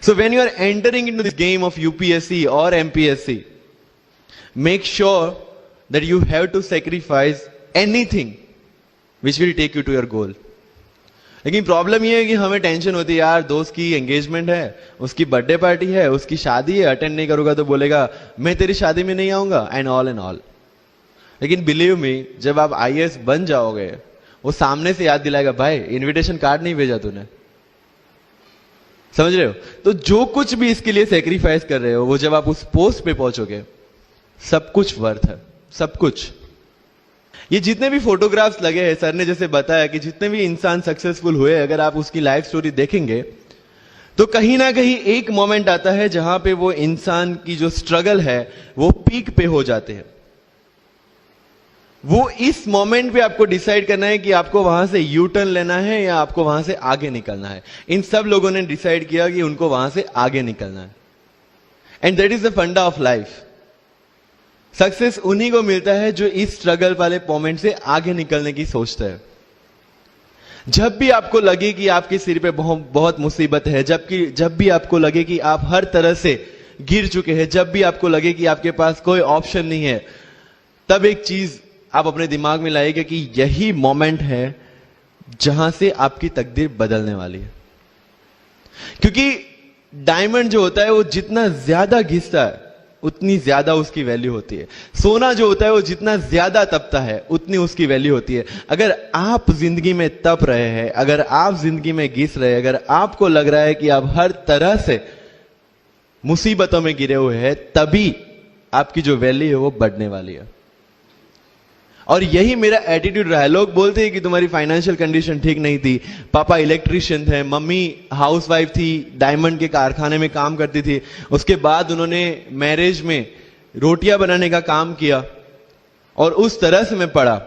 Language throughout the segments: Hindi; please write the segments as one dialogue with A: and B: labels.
A: So when you are entering into this game of UPSC or MPSC, make sure that you have to sacrifice anything which will take you to your goal. लेकिन प्रॉब्लम ये है कि हमें टेंशन होती है, यार दोस्त की एंगेजमेंट है, उसकी बर्थडे पार्टी है, उसकी शादी है, अटेंड नहीं करूंगा तो बोलेगा मैं तेरी शादी में नहीं आऊंगा, एंड ऑल. लेकिन बिलीव मी, जब आप IAS बन जाओगे, वो सामने से याद दिलाएगा, भाई इनविटेशन कार्ड नहीं भेजा तूने. समझ रहे हो? तो जो कुछ भी इसके लिए सेक्रीफाइस कर रहे हो, वो जब आप उस पोस्ट पे पहुंचोगे, सब कुछ वर्थ है, सब कुछ. ये जितने भी फोटोग्राफ्स लगे हैं, सर ने जैसे बताया कि जितने भी इंसान सक्सेसफुल हुए, अगर आप उसकी लाइफ स्टोरी देखेंगे तो कहीं ना कहीं एक मोमेंट आता है जहां पे वो इंसान की जो स्ट्रगल है वो पीक पे हो जाते हैं. वो इस मोमेंट पे आपको डिसाइड करना है कि आपको वहां से यू टर्न लेना है या आपको वहां से आगे निकलना है. इन सब लोगों ने डिसाइड किया कि उनको वहां से आगे निकलना है. एंड दैट इज द फंडा ऑफ लाइफ. सक्सेस उन्हीं को मिलता है जो इस स्ट्रगल वाले मोमेंट से आगे निकलने की सोचता है. जब भी आपको लगे कि आपके सिर पे बहुत मुसीबत है, जब भी आपको लगे कि आप हर तरह से गिर चुके हैं, जब भी आपको लगे कि आपके पास कोई ऑप्शन नहीं है, तब एक चीज आप अपने दिमाग में लाइएगा कि यही मोमेंट है जहां से आपकी तकदीर बदलने वाली है. क्योंकि डायमंड जो होता है वो जितना ज्यादा घिसता है उतनी ज्यादा उसकी वैल्यू होती है. सोना जो होता है वो जितना ज्यादा तपता है उतनी उसकी वैल्यू होती है. अगर आप जिंदगी में तप रहे हैं, अगर आप जिंदगी में घिस रहे हैं, अगर आपको लग रहा है कि आप हर तरह से मुसीबतों में गिरे हुए हैं, तभी आपकी जो वैल्यू है वो बढ़ने वाली है. और यही मेरा एटीट्यूड रहा है. लोग बोलते हैं कि तुम्हारी फाइनेंशियल कंडीशन ठीक नहीं थी, पापा इलेक्ट्रिशियन थे, मम्मी हाउसवाइफ थी, डायमंड के कारखाने में काम करती थी, उसके बाद उन्होंने मैरिज में रोटियां बनाने का काम किया और उस तरह से मैं पढ़ा.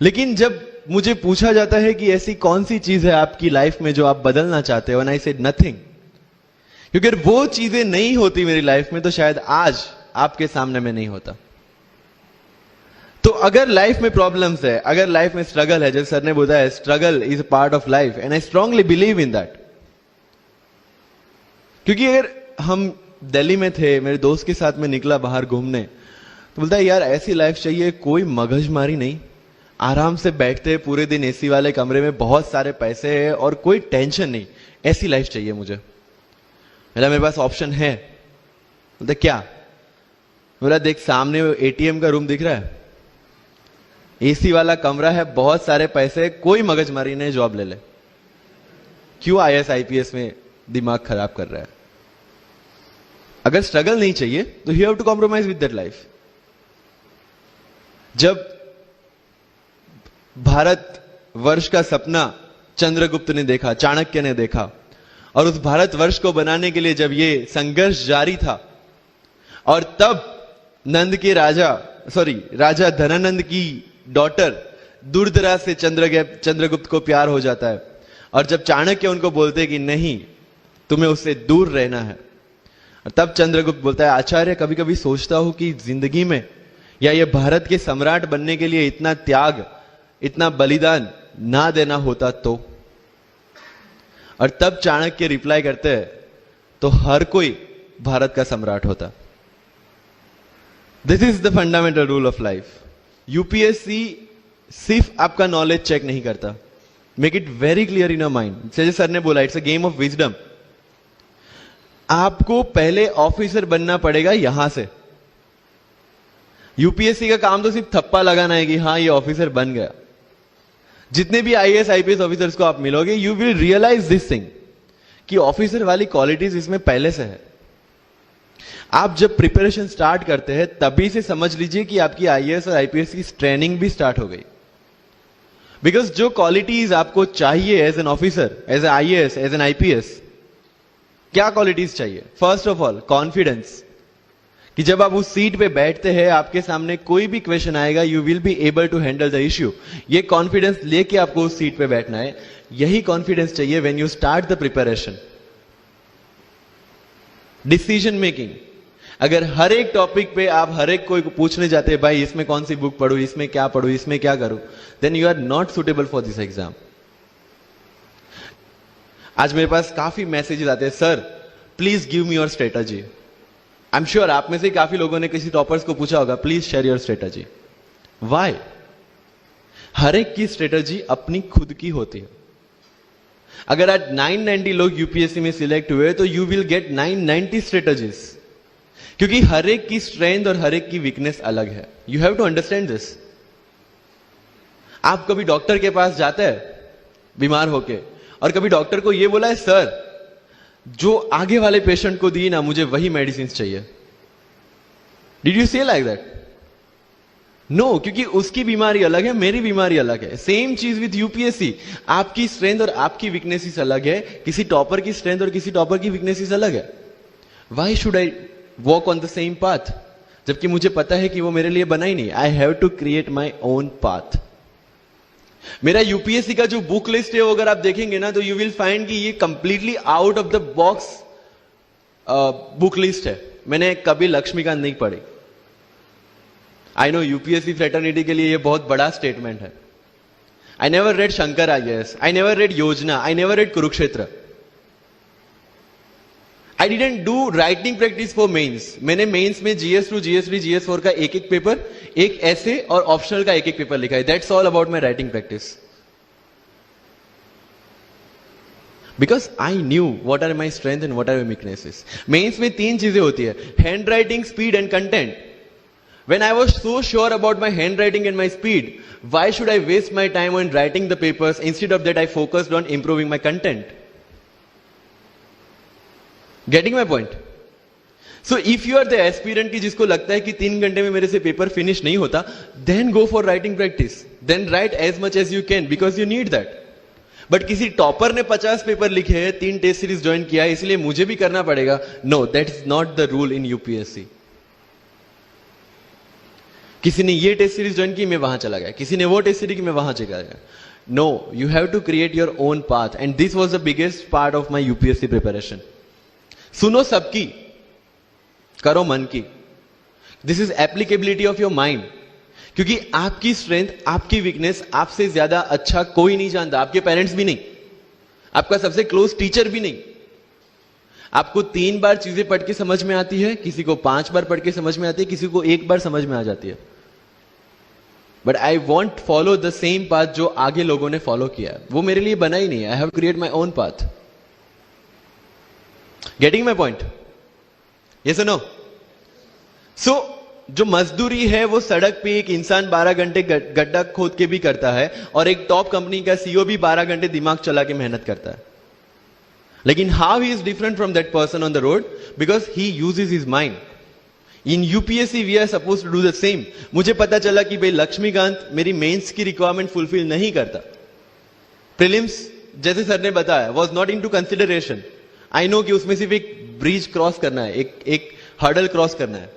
A: लेकिन जब मुझे पूछा जाता है कि ऐसी कौन सी चीज है आपकी लाइफ में जो आप बदलना चाहते हो, एंड आई सेड नथिंग. क्योंकि अगर वो चीजें नहीं होती मेरी लाइफ में तो शायद आज आपके सामने में नहीं होता. तो अगर लाइफ में प्रॉब्लम्स है, अगर लाइफ में स्ट्रगल है, जैसे सर ने बोला है struggle is a part of life, and I strongly believe in that. क्योंकि अगर हम दिल्ली में थे, मेरे दोस्त के साथ में निकला बाहर घूमने, तो बोलता है यार ऐसी लाइफ चाहिए, कोई मगजमारी नहीं, आराम से बैठते पूरे दिन एसी वाले कमरे में, बहुत सारे पैसे है और कोई टेंशन नहीं, ऐसी लाइफ चाहिए मुझे. मेरे पास ऑप्शन है. बोलता क्या? बोला देख सामने ATM का रूम दिख रहा है, एसी वाला कमरा है, बहुत सारे पैसे, कोई मगजमारी नहीं, जॉब ले ले. क्यों IAS IPS में दिमाग खराब कर रहा है? अगर स्ट्रगल नहीं चाहिए तो you have to compromise with that life. जब भारत वर्ष का सपना चंद्रगुप्त ने देखा, चाणक्य ने देखा, और उस भारत वर्ष को बनाने के लिए जब ये संघर्ष जारी था, और तब राजा धनानंद की डॉटर दूरदराज से चंद्रगुप्त को प्यार हो जाता है, और जब चाणक्य उनको बोलते हैं कि नहीं तुम्हें उससे दूर रहना है, और तब चंद्रगुप्त बोलता है आचार्य कभी कभी सोचता हूं कि जिंदगी में या ये भारत के सम्राट बनने के लिए इतना त्याग, इतना बलिदान ना देना होता तो. और तब चाणक्य रिप्लाई करते हैं तो हर कोई भारत का सम्राट होता. This is the fundamental rule of life. UPSC सिर्फ आपका नॉलेज चेक नहीं करता. Make it very clear in your mind. जैसे सर ने बोला it's a game of wisdom. आपको पहले ऑफिसर बनना पड़ेगा यहां से. UPSC का काम तो सिर्फ थप्पा लगाना है कि हाँ ये ऑफिसर बन गया. जितने भी IAS IPS ऑफिसर्स को आप मिलोगे, you will realise this thing कि ऑफिसर वाली क्वालिटीज इसमें पहले से है. आप जब प्रिपरेशन स्टार्ट करते हैं तभी से समझ लीजिए कि आपकी IAS और IPS की ट्रेनिंग भी स्टार्ट हो गई. बिकॉज जो क्वालिटीज आपको चाहिए as an officer, as a IAS, as an IPS, क्या क्वालिटीज चाहिए? फर्स्ट ऑफ ऑल कॉन्फिडेंस, कि जब आप उस सीट पे बैठते हैं, आपके सामने कोई भी क्वेश्चन आएगा, you will be able to handle the issue. ये कॉन्फिडेंस लेके आपको उस सीट पे बैठना है. यही कॉन्फिडेंस चाहिए when you start the preparation. Decision making, अगर हर एक टॉपिक पे आप हर एक कोई को पूछने जाते हैं भाई इसमें कौन सी बुक पढ़ूं, इसमें क्या पढ़ूं, इसमें क्या करूं, then you are not suitable for this exam. आज मेरे पास काफी मैसेजेस आते हैं, sir please give me your strategy. I am sure आप में से काफी लोगों ने किसी टॉपर्स को पूछा होगा, please share your strategy. Why? हर एक की स्ट्रेटजी अपनी खुद की होती है। अगर आज 990 लोग यूपीएससी में सिलेक्ट हुए तो यू विल गेट 990 स्ट्रेटजीज, क्योंकि हर एक की स्ट्रेंथ और हर एक की वीकनेस अलग है। You have to understand this. आप कभी डॉक्टर के पास जाते हैं बीमार होके, और कभी डॉक्टर को यह बोला है, सर जो आगे वाले पेशेंट को दी ना, मुझे वही मेडिसिन चाहिए। डिड यू से लाइक दैट? नो, क्योंकि उसकी बीमारी अलग है, मेरी बीमारी अलग है। सेम चीज विद यूपीएससी। आपकी स्ट्रेंथ और आपकी वीकनेसेस अलग है, किसी टॉपर की स्ट्रेंथ और किसी टॉपर की वीकनेसेस अलग है। Why should I walk on the same path, जबकि मुझे पता है कि वो मेरे लिए बना ही नहीं। I have to create my own path. मेरा यूपीएससी का जो बुक लिस्ट है, वो अगर आप देखेंगे ना, तो यू विल फाइंड कि ये completely out of the box book list है। मैंने कभी लक्ष्मीकांत नहीं पढ़ी। आई नो यूपीएससी फ्रेटर्निटी के लिए ये बहुत बड़ा स्टेटमेंट है। I never read Shankar IAS, I never read Yojana, I never read Kurukshetra. I didn't do writing practice for mains. मैंने मेंस में GS2, GS3, GS4 का एक एक पेपर, एक ऐसे और ऑप्शनल का एक एक पेपर लिखा है। That's all about my writing practice. Because I knew what are my strength and what are my weaknesses. Mains में 3 चीजें होती है, hand writing, speed and content. When I was so sure about my handwriting and my speed, why should I waste my time on writing the papers? Instead of that, I focused on improving my content. Getting my point? So if you are the aspirant की जिसको लगता है कि 3 घंटे में मेरे से पेपर फिनिश नहीं होता, then go for writing practice. Then write as much as you can because you need that. But किसी टॉपर ने 50 पेपर लिखे हैं, 3 टेस्ट सीरीज ज्वाइन किया है, इसलिए मुझे भी करना पड़ेगा। No, that is not the rule in UPSC. किसी ने ये टेस्ट सीरीज ज्वाइन की, मैं वहां चला गया, किसी ने वो टेस्ट सीरीज की, मैं वहां चला गया। No, you have to create your own path, and this was the biggest part of my UPSC preparation. सुनो सबकी, करो मन की। This is applicability of your mind, क्योंकि आपकी स्ट्रेंथ, आपकी वीकनेस आपसे ज्यादा अच्छा कोई नहीं जानता। आपके पेरेंट्स भी नहीं, आपका सबसे क्लोज टीचर भी नहीं। आपको 3 बार चीजें पढ़ के समझ में आती है, किसी को 5 बार पढ़ के समझ में आती है, किसी को 1 बार समझ में आ जाती है। But I want follow the same path जो आगे लोगों ने फॉलो किया है। वो मेरे लिए बना ही नहीं है। I have create my own path. Getting my point? Yes और नो? सो जो मजदूरी है वो सड़क पे एक इंसान 12 घंटे गड्ढा खोद के भी करता है, और एक टॉप कंपनी का सीईओ भी 12 घंटे दिमाग चला के मेहनत करता है। लेकिन how he is different from that person on the road? Because he uses his mind. In UPSC we are suppose to do the same. मुझे पता चला कि भाई लक्ष्मीकांत मेरी मेंस की रिक्वायरमेंट फुलफिल नहीं करता। प्रीलिम्स, जैसे सर ने बताया, was not into consideration. I know कि उसमें सिर्फ एक ब्रिज क्रॉस करना है, एक हर्डल क्रॉस करना है।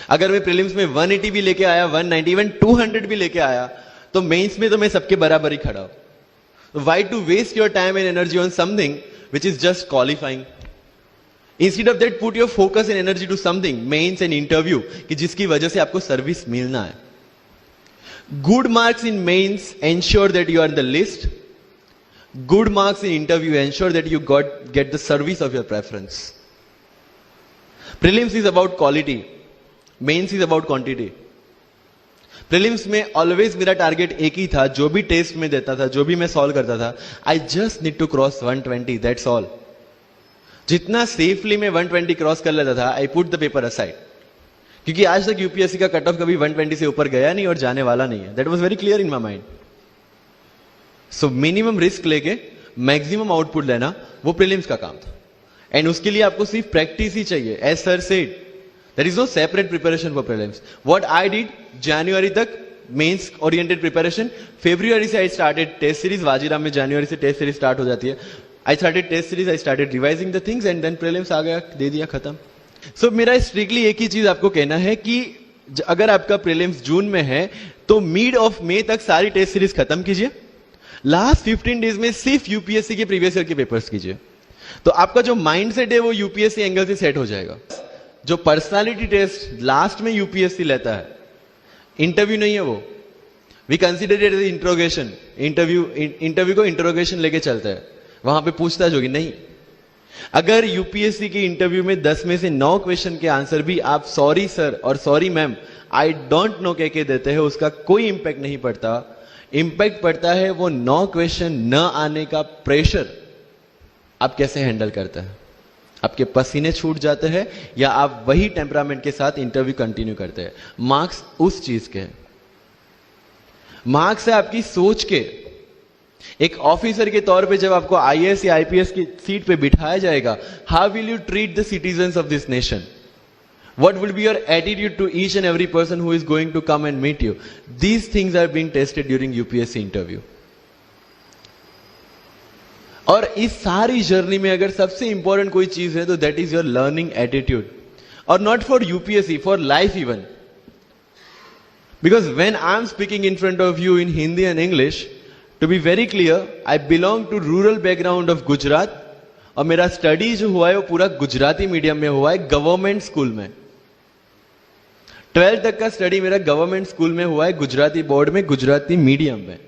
A: अगर मैं प्रीलिम्स में 180 भी लेके आया, 190, इवन 200 भी लेके आया, तो मेंस में तो मैं सबके बराबर ही खड़ा हूं। Why to waste your time and energy on something which is just qualifying? Instead of that put your focus and energy to something, Mains and interview, कि जिसकी वजह से आपको सर्विस मिलना है। Good marks in Mains ensure that you are in the list. Good marks in interview ensure that you get the service of your preference. Prelims is about quality, Mains is about quantity. Prelims में ऑलवेज मेरा टारगेट एक ही था, जो भी टेस्ट में देता था, जो भी मैं सॉल्व करता था, I just need to cross 120, that's all. जितना सेफली मैं 120 क्रॉस कर लेता था, I put the paper aside, क्योंकि आज तक यूपीएससी का कट ऑफ कभी 120 से ऊपर गया नहीं और जाने वाला नहीं है। That was very clear in my mind. So minimum risk लेके मैक्सिमम आउटपुट लेना, वो प्रीलिम्स का काम था। एंड उसके लिए आपको सिर्फ प्रैक्टिस ही चाहिए। As sir said, there is no separate preparation for prelims. What I did, January तक मेंस ओरिएंटेड प्रिपरेशन, February से I started test series. Vajiram में January से टेस्ट सीरीज स्टार्ट हो जाती है। I started test series, I started revising the things and then prelims आ गया, दे दिया, खत्म। So मेरा स्ट्रिक्टली एक ही चीज आपको कहना है कि अगर आपका प्रीलिम्स जून में है तो मिड ऑफ मई तक सारी टेस्ट सीरीज खत्म कीजिए। लास्ट 15 डेज में सिर्फ यूपीएससी के प्रीवियस ईयर के पेपर्स कीजिए, तो आपका जो माइंड सेट है वो यूपीएससी एंगल से सेट हो जाएगा। जो पर्सनालिटी टेस्ट लास्ट में यूपीएससी लेता है, इंटरव्यू नहीं है वो, we consider it as interrogation. Interview को इंट्रोगेशन लेके चलते हैं। वहां पे पूछताछ होगी? नहीं। अगर यूपीएससी के इंटरव्यू में 10 में से 9 क्वेश्चन के आंसर भी आप सॉरी सर और sorry ma'am, I don't know कह के देते हैं, उसका कोई इंपैक्ट नहीं पड़ता। इंपैक्ट पड़ता है वो 9 क्वेश्चन न आने का प्रेशर आप कैसे हैंडल करते हैं। आपके पसीने छूट जाते हैं या आप वही टेम्परामेंट के साथ इंटरव्यू कंटिन्यू करते हैं। मार्क्स उस चीज के, मार्क्स है आपकी सोच के। एक ऑफिसर के तौर पे जब आपको आईएएस या आईपीएस की सीट पे बिठाया जाएगा, how will you treat the citizens of this nation? What will be your attitude to each and every person who is going to come and meet you? These things are being tested during UPSC interview. और इस सारी जर्नी में अगर सबसे इंपॉर्टेंट कोई चीज है तो that is your learning attitude, और not for UPSC, for life even. Because when I am speaking in front of you in Hindi and English, to be very clear, I belong to rural background of Gujarat, और मेरा स्टडी जो हुआ है वो पूरा गुजराती मीडियम में हुआ है, गवर्नमेंट स्कूल में। 12th तक का स्टडी मेरा गवर्नमेंट स्कूल में हुआ है, गुजराती बोर्ड में, गुजराती मीडियम में।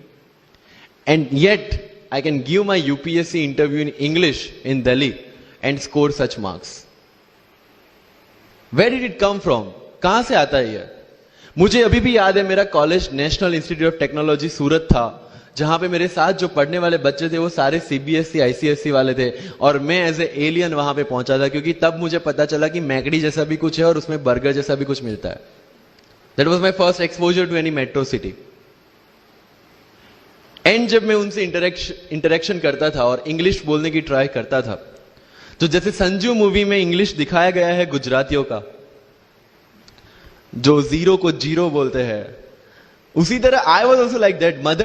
A: And yet I can give my UPSC interview in English in Delhi and score such marks. Where did it come from? कहां से आता है ये? मुझे अभी भी याद है, मेरा college national institute of technology Surat था, जहां पे मेरे साथ जो पढ़ने वाले बच्चे थे वो सारे सीबीएसई आईसीएसई वाले थे, और मैं एज ए एलियन वहां पे पहुंचा था, क्योंकि तब मुझे पता चला कि मैकडी जैसा भी कुछ है और उसमें बर्गर जैसा भी कुछ मिलता है। That was my first exposure to any metro city. एंड जब मैं उनसे इंटरेक्शन करता था और इंग्लिश बोलने की ट्राई करता था, तो जैसे संजू मूवी में इंग्लिश दिखाया गया है गुजरातियों का, जो जीरो को जीरो बोलते हैं, उसी तरह I was also like that. Mother